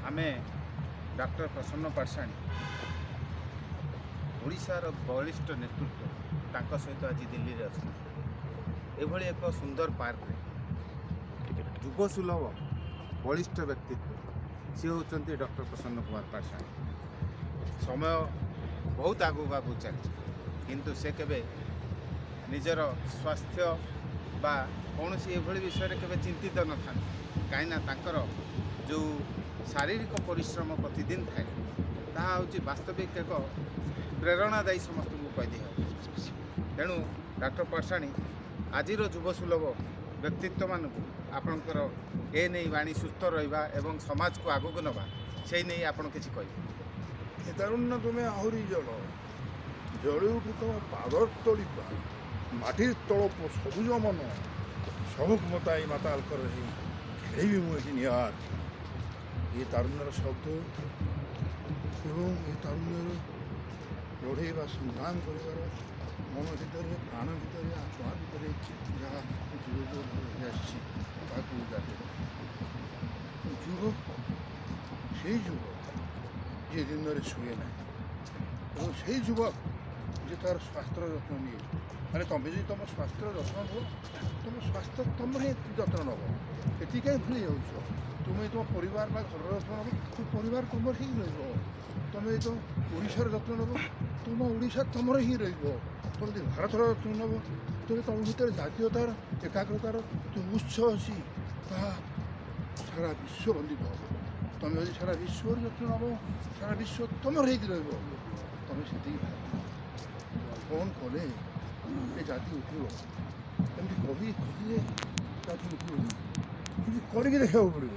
आमे डॉक्टर प्रसन्न पाठशाणी ओडिशार बलिष्ठ नेतृत्व तांको सहित आज दिल्ली रे अच्छा एभली एक सुंदर पार्क युगसुलभ बलिष्ठ व्यक्तित्व सी होती डॉक्टर प्रसन्न कुमार पाठशाणी। समय बहुत आगू आगू चलती किंतु से केबे निजर स्वास्थ्य बा कौन सी एभली विषय केबे चिंतित न था कहीं जो शारीरिक परिश्रम प्रतिदिन थाए ताहा होची वास्तविक एक प्रेरणादायी समस्त को कहीदे। तेणु डॉक्टर पाठशाणी आज युवसुलभ व्यक्तित्व मान आपणकर ए नहीं वाणी सुस्थ रहा एवं समाज को आगक नवा से नहीं आपड़ किसी कह तारुण्य तुम्हें आहरी जल जल उठी तुम पादर तली माटिर तल सबुज मन सबक मताई माताल कर खेली मुझे निहार ये तारुण्यर शब्द एवं ये तारुण्यर लड़े संग्राम कर मन भर प्राण भर आत्मा भर जहाँ युवक से युवक जे दिन में शुए ना और से युवक जे तार स्वास्थ्य जत्न नहीं माने तुम्हें जो तुम स्वास्थ्य जत्न नब तुम स्वास्थ्य तुम जत्न नब ये कहीं भूली जाऊ तुम्हें तुम परिवार घर जत्न नब तुम परिवार तुम ही रही तुम ओडिशार जत्न नब तुम ओडिशा तुम ही रही तुम भारतर जत्न नब तुम तुम भर जातीयतार एकाग्रतार जो उत्स अच्छी सारा विश्व बंदित हो तुम यदि सारा विश्व जत्न नब सारा विश्व तुम रही तुम से कौन कले ये जाति उठो कवि कहले जाति उठो करके देखा पड़े।